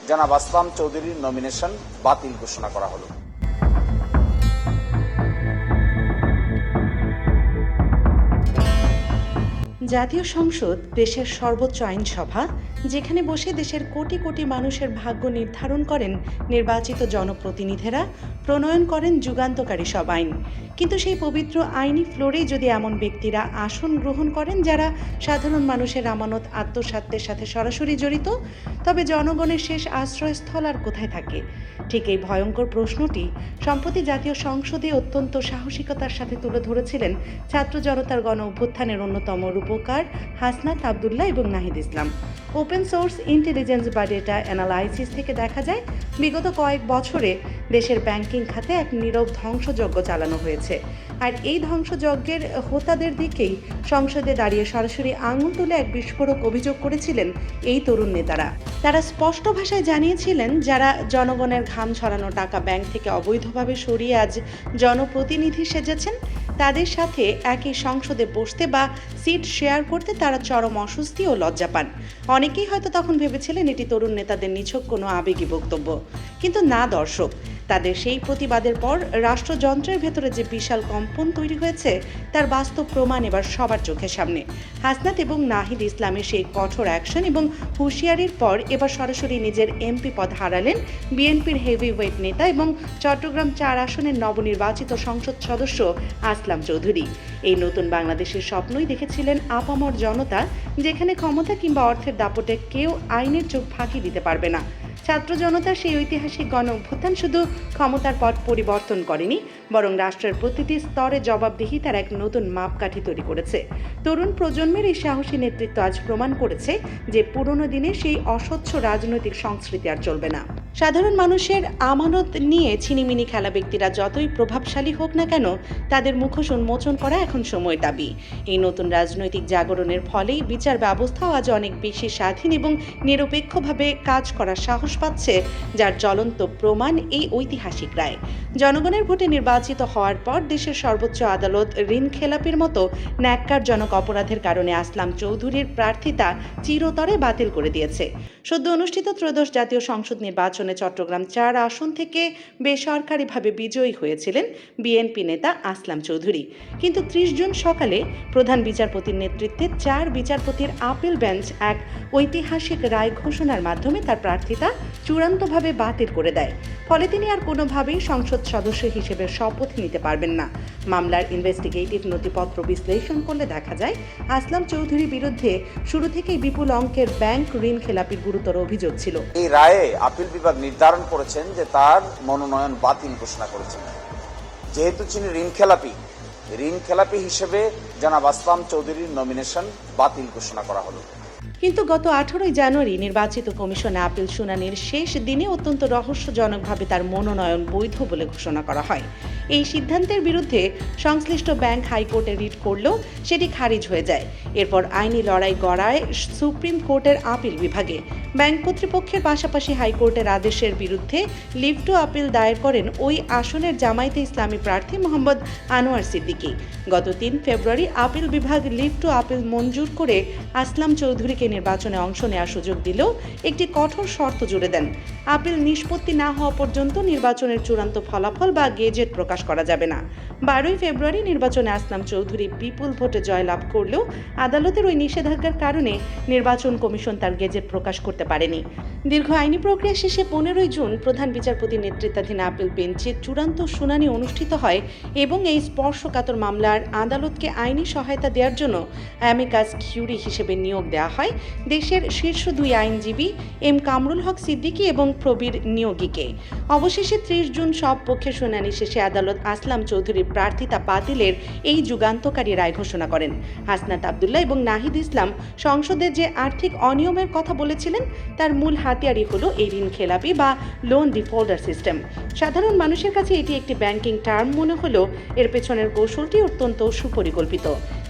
জনাব আসলাম চৌধুরীর নমিনেশন বাতিল ঘোষণা করা হলো। জাতীয় সংসদ দেশের সর্বোচ্চ আইনসভা, যেখানে বসে দেশের কোটি কোটি মানুষের ভাগ্য নির্ধারণ করেন নির্বাচিত জনপ্রতিনিধিরা, প্রণয়ন করেন যুগান্তকারী সব আইন। কিন্তু সেই পবিত্র আইনি ফ্লোরেই যদি এমন ব্যক্তিরা আসন গ্রহণ করেন যারা সাধারণ মানুষের আমানত আত্মসাতের সাথে সরাসরি জড়িত, তবে জনগণের শেষ আশ্রয়স্থল আর কোথায় থাকে? ঠিক এই ভয়ঙ্কর প্রশ্নটি সম্প্রতি জাতীয় সংসদে অত্যন্ত সাহসিকতার সাথে তুলে ধরেছিলেন ছাত্র জনতার গণ অভ্যুত্থানের অন্যতম রূপকার হাসনাত আবদুল্লাহ এবং Nahid Islam. Open source intelligence বা ডেটা অ্যানালাইসিস থেকে দেখা যায়, বিগত কয়েক বছরে দেশের ব্যাংকিং খাতে এক নীরব ধ্বংসযজ্ঞ চালানো হয়েছে। আর এই ধ্বংসযজ্ঞের হোতাদের দিকেই সংসদে দাঁড়িয়ে সরাসরি আঙুল তুলে এক বিস্ফোরক অভিযোগ করেছিলেন এই তরুণ নেতারা। তারা স্পষ্ট ভাষায় জানিয়েছিলেন, যারা জনগণের ঘাম ছড়ানো টাকা ব্যাংক থেকে অবৈধভাবে সরিয়ে আজ জনপ্রতিনিধি সেজেছেন, তাদের সাথে একই সংসদে বসতে বা সিট শেয়ার করতে তারা চরম অস্বস্তি ও লজ্জা পান। অনেকেই হয়তো তখন ভেবেছিলেন এটি তরুণ নেতাদের নিছক কোনো আবেগী বক্তব্য, কিন্তু না দর্শক, তাদের সেই প্রতিবাদের পর রাষ্ট্রযন্ত্রের ভেতরে যে বিশাল কম্পন তৈরি হয়েছে তার বাস্তব প্রমাণ এবার সবার চোখের সামনে। হাসনাত এবং নাহিদ ইসলামের সেই কঠোর অ্যাকশন এবং হুঁশিয়ারির পর এবার সরাসরি নিজের এমপি পদ হারালেন বিএনপির হেভিওয়েট নেতা এবং চট্টগ্রাম 4 আসনের নবনির্বাচিত সংসদ সদস্য আসলাম চৌধুরী। এই নতুন বাংলাদেশের স্বপ্নই দেখেছিলেন আপামর জনতা, যেখানে ক্ষমতা কিংবা অর্থের দাপটে কেউ আইনের চোখ ফাঁকি দিতে পারবে না। ছাত্র জনতার সেই ঐতিহাসিক গণ অভ্যুত্থান শুধু ক্ষমতার পথ পরিবর্তন করেনি, বরং রাষ্ট্রের প্রতিটি স্তরে জবাবদিহিতার এক নতুন মাপকাঠি তৈরি করেছে। তরুণ প্রজন্মের এই সাহসী নেতৃত্ব আজ প্রমাণ করেছে যে পুরনো দিনে সেই অস্বচ্ছ রাজনৈতিক সংস্কৃতি আর চলবে না। সাধারণ মানুষের আমানত নিয়ে ছিনিমিনি খেলা ব্যক্তিরা যতই প্রভাবশালী হোক না কেন, তাদের মুখোশ উন্মোচন করা এখন সময় দাবি। এই নতুন রাজনৈতিক জাগরণের ফলেই বিচার ব্যবস্থাও আজ অনেক বেশি স্বাধীন এবং নিরপেক্ষভাবে কাজ করার সাহস পাচ্ছে, যার জ্বলন্ত প্রমাণ এই ঐতিহাসিক রায়। জনগণের ভোটে নির্বাচিত হওয়ার পর দেশের সর্বোচ্চ আদালত ঋণ খেলাপির মতো ন্যাক্কারজনক অপরাধের কারণে আসলাম চৌধুরীর প্রার্থিতা চিরতরে বাতিল করে দিয়েছে। সদ্য অনুষ্ঠিত ত্রয়োদশ জাতীয় সংসদ নির্বাচনে চট্টগ্রাম 4 আসন থেকে বেসরকারিভাবে বিজয়ী হয়েছিলেন বিএনপি নেতা আসলাম চৌধুরী। কিন্তু 30 জুন সকালে প্রধান বিচারপতির নেতৃত্বে 4 বিচারপতির আপিল বেঞ্চ এক ঐতিহাসিক রায় ঘোষণার মাধ্যমে তার প্রার্থিতা চূড়ান্তভাবে বাতিল করে দেয়। ফলে তিনি আর কোনোভাবেই সংসদ সদস্য হিসেবে শপথ নিতে পারবেন না। মামলার ইনভেস্টিগেটিভ নথিপত্র বিশ্লেষণ করলে দেখা যায়, আসলাম চৌধুরীর বিরুদ্ধে শুরু থেকেই বিপুল অঙ্কের ব্যাংক ঋণ খেলাপির গুরুতর অভিযোগ ছিল। এই রায়ে আপিল বিভাগ নির্ধারণ করেছেন যে তার মনোনয়ন বাতিল ঘোষণা করেছেন। যেহেতু তিনি ঋণ খেলাপি হিসেবে জনাব আসলাম চৌধুরীর নমিনেশন বাতিল ঘোষণা করা হলো। কিন্তু গত 18 জানুয়ারি নির্বাচিত কমিশনে আপিল শুনানির শেষ দিনে অত্যন্ত রহস্যজনকভাবে তার মনোনয়ন বৈধ বলে ঘোষণা করা হয়। এই সিদ্ধান্তের বিরুদ্ধে সংশ্লিষ্ট ব্যাংক হাইকোর্টে রিট করলেও সেটি খারিজ হয়ে যায়। এরপর আইনি লড়াই গড়ায় সুপ্রিম কোর্টের আপিল বিভাগে। ব্যাংক কর্তৃপক্ষের পাশাপাশি হাইকোর্টের আদেশের বিরুদ্ধে লিভ টু আপিল দায়ের করেন ওই আসনের জামায়াতে ইসলামী প্রার্থী মোহাম্মদ আনোয়ার সিদ্দিকী। গত 3 ফেব্রুয়ারি আপিল বিভাগ লিভ টু আপিল মঞ্জুর করে আসলাম চৌধুরীকে নির্বাচনে অংশ নেওয়ার সুযোগ দিলেও একটি কঠোর শর্ত জুড়ে দেন। আপিল নিষ্পত্তি না হওয়া পর্যন্ত নির্বাচনের চূড়ান্ত ফলাফল বা গেজেট প্রকাশ করা যাবে না। 12 ফেব্রুয়ারি নির্বাচনে আসলাম চৌধুরী বিপুল ভোটে জয়লাভ করলেও আদালতের ওই নিষেধাজ্ঞার কারণে নির্বাচন কমিশন তার গেজেট প্রকাশ করতে পারেনি। দীর্ঘ আইনি প্রক্রিয়া শেষে 15 জুন প্রধান বিচারপতি নেতৃত্বাধীন আপিল বেঞ্চে চূড়ান্ত শুনানি অনুষ্ঠিত হয় এবং এই স্পর্শকাতর মামলার আদালতকে আইনি সহায়তা দেওয়ার জন্য অ্যামিকাস কিউরি হিসেবে নিয়োগ দেওয়া হয় দেশের শীর্ষ 2 আইনজীবী এম কামরুল হক সিদ্দিকী এবং প্রবীর নিয়োগীকে। অবশেষে 30 জুন সব পক্ষের শুনানি শেষে আদালত আসলাম চৌধুরীর প্রার্থিতা বাতিলের এই যুগান্তকারী রায় ঘোষণা করেন। হাসনাত আবদুল্লাহ এবং নাহিদ ইসলাম সংসদে যে আর্থিক অনিয়মের কথা বলেছিলেন, তার মূল হাতিয়ারই হলো এই ঋণ খেলাপি বা লোন ডিফল্টার সিস্টেম। সাধারণ মানুষের কাছে এটি একটি ব্যাংকিং টার্ম মনে হলেও এর পেছনের কৌশলটি অত্যন্ত সুপরিকল্পিত।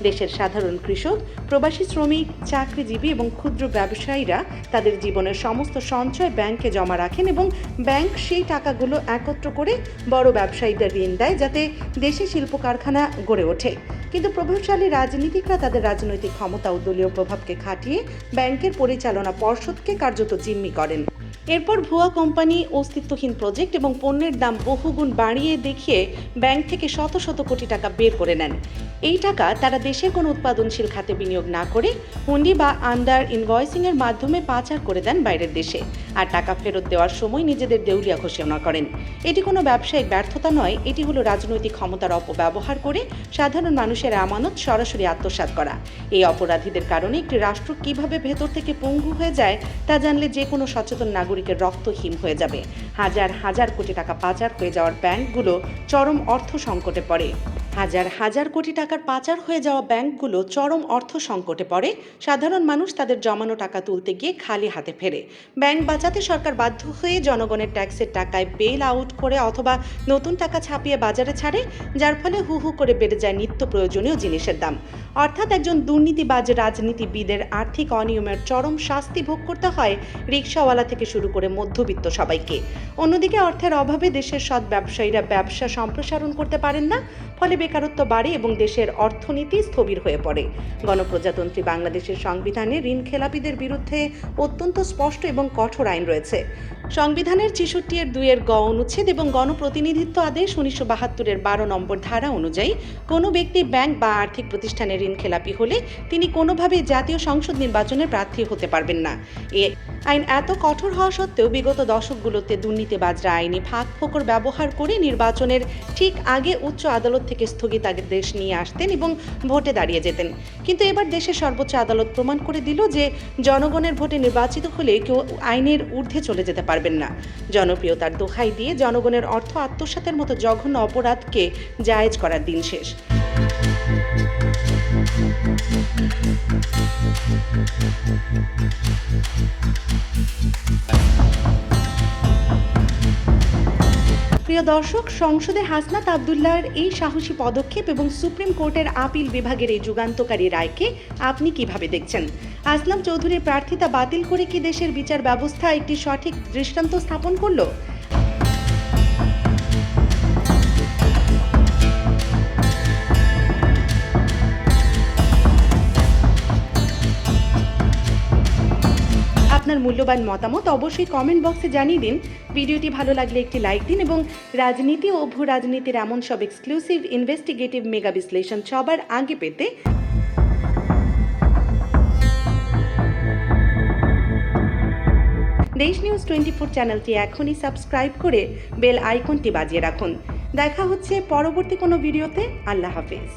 দেশের সাধারণ কৃষক, প্রবাসী শ্রমিক, চাকরিজীবী এবং ক্ষুদ্র ব্যবসায়ীরা তাদের জীবনের সমস্ত সঞ্চয় ব্যাংকে জমা রাখেন এবং ব্যাংক সেই টাকাগুলো একত্র করে বড় ব্যবসায়ীদের ঋণ দেয়, যাতে দেশে শিল্প কারখানা গড়ে ওঠে। কিন্তু প্রভাবশালী রাজনীতিকরা তাদের রাজনৈতিক ক্ষমতা ও দলীয় প্রভাবকে খাটিয়ে ব্যাংকের পরিচালনা পর্ষদকে কার্যত জিম্মি করেন। এরপর ভুয়া কোম্পানি, অস্তিত্বহীন প্রজেক্ট এবং পণ্যের দাম বহুগুণ বাড়িয়ে দেখিয়ে ব্যাংক থেকে শত শত কোটি টাকা বের করে নেন। এই টাকা তারা দেশের কোনো উৎপাদনশীল খাতে বিনিয়োগ না করে হুন্ডি বা আন্ডার ইনভয়েসিংয়ের মাধ্যমে পাচার করে দেন বাইরের দেশে, আর টাকা ফেরত দেওয়ার সময় নিজেদের দেউলিয়া ঘোষণা করেন। এটি কোনো ব্যবসায়িক ব্যর্থতা নয়, এটি হলো রাজনৈতিক ক্ষমতার অপব্যবহার করে সাধারণ মানুষের আমানত সরাসরি আত্মসাৎ করা। এই অপরাধীদের কারণে একটি রাষ্ট্র কিভাবে ভেতর থেকে পঙ্গু হয়ে যায় তা জানলে যে কোনো সচেতন নাগরিকের রক্ত হিম হয়ে যাবে। হাজার হাজার কোটি টাকা পাচার হয়ে যাওয়ার ব্যাংকগুলো চরম অর্থ সংকটে পড়ে। হাজার হাজার কোটি টাকার পাচার হয়ে যাওয়া ব্যাংকগুলো চরম অর্থ সংকটে পড়ে। সাধারণ মানুষ তাদের জমানো টাকা তুলতে গিয়ে খালি হাতে ফেরে। ব্যাংক বাঁচাতে সরকার বাধ্য হয়ে জনগণের ট্যাক্সের টাকায় বেল আউট করে অথবা নতুন টাকা ছাপিয়ে বাজারে ছাড়ে, যার ফলে হু হু করে বেড়ে যায় নিত্য প্রয়োজনীয় জিনিসের দাম। অর্থাৎ একজন দুর্নীতিবাজ রাজনীতিবিদের আর্থিক অনিয়মের চরম শাস্তি ভোগ করতে হয় রিকশাওয়ালা থেকে শুরু করে মধ্যবিত্ত সবাইকে। অন্যদিকে অর্থের অভাবে দেশের সৎ ব্যবসায়ীরা ব্যবসা সম্প্রসারণ করতে পারেন না, ফলে বেকারত্ব বাড়ে এবং দেশের অর্থনীতি স্থবির হয়ে পড়ে। গণপ্রজাতন্ত্রী বাংলাদেশের সংবিধানে ঋণ খেলাপিদের বিরুদ্ধে অত্যন্ত স্পষ্ট এবং কঠোর আইন রয়েছে। সংবিধানের ৬৬-২ গ অনুচ্ছেদ এবং গণপ্রতিনিধিত্ব আদেশ ১৯৭২-এর ১২ নম্বর ধারা অনুযায়ী কোনো ব্যক্তি ব্যাংক বা আর্থিক প্রতিষ্ঠানে ঋণ খেলাপি হলে তিনি কোনোভাবেই জাতীয় সংসদ নির্বাচনে প্রার্থী হতে পারবেন না। এ আইন এত কঠোর হওয়া সত্ত্বেও বিগত দশকগুলোতে দুর্নীতিবাজরা আইনি ফাঁক ফোকর ব্যবহার করে নির্বাচনের ঠিক আগে উচ্চ আদালত থেকে স্থগিতাদেশ নিয়ে আসতেন এবং ভোটে দাঁড়িয়ে যেতেন। কিন্তু এবার দেশের সর্বোচ্চ আদালত প্রমাণ করে দিল যে জনগণের ভোটে নির্বাচিত হলে কেউ আইনের ঊর্ধ্বে চলে যেতে পারবেন না। জনপ্রিয়তার দোহাই দিয়ে জনগণের অর্থ আত্মসাতের মতো জঘন্য অপরাধকে জায়েজ করার দিন শেষ। প্রিয় দর্শক, সংসদে হাসনাত আবদুল্লাহর এই সাহসী পদক্ষেপ এবং সুপ্রিম কোর্টের আপিল বিভাগের এই যুগান্তকারী রায়কে আপনি কিভাবে দেখছেন? আসলাম চৌধুরীর প্রার্থিতা বাতিল করে কি দেশের বিচার ব্যবস্থা একটি সঠিক দৃষ্টান্ত স্থাপন করলো? আপনার মূল্যবান মতামত অবশ্যই কমেন্ট বক্সে জানিয়ে দিন। ভিডিওটি ভালো লাগলে একটি লাইক দিন এবং রাজনীতি ও ভূ রাজনীতির এমন সব এক্সক্লুসিভ ইনভেস্টিগেটিভ মেগা বিশ্লেষণ সবার আগে পেতে দেশ নিউজ 24 চ্যানেলটি এখনই সাবস্ক্রাইব করে বেল আইকনটি বাজিয়ে রাখুন। দেখা হচ্ছে পরবর্তী কোনো ভিডিওতে। আল্লাহ হাফেজ।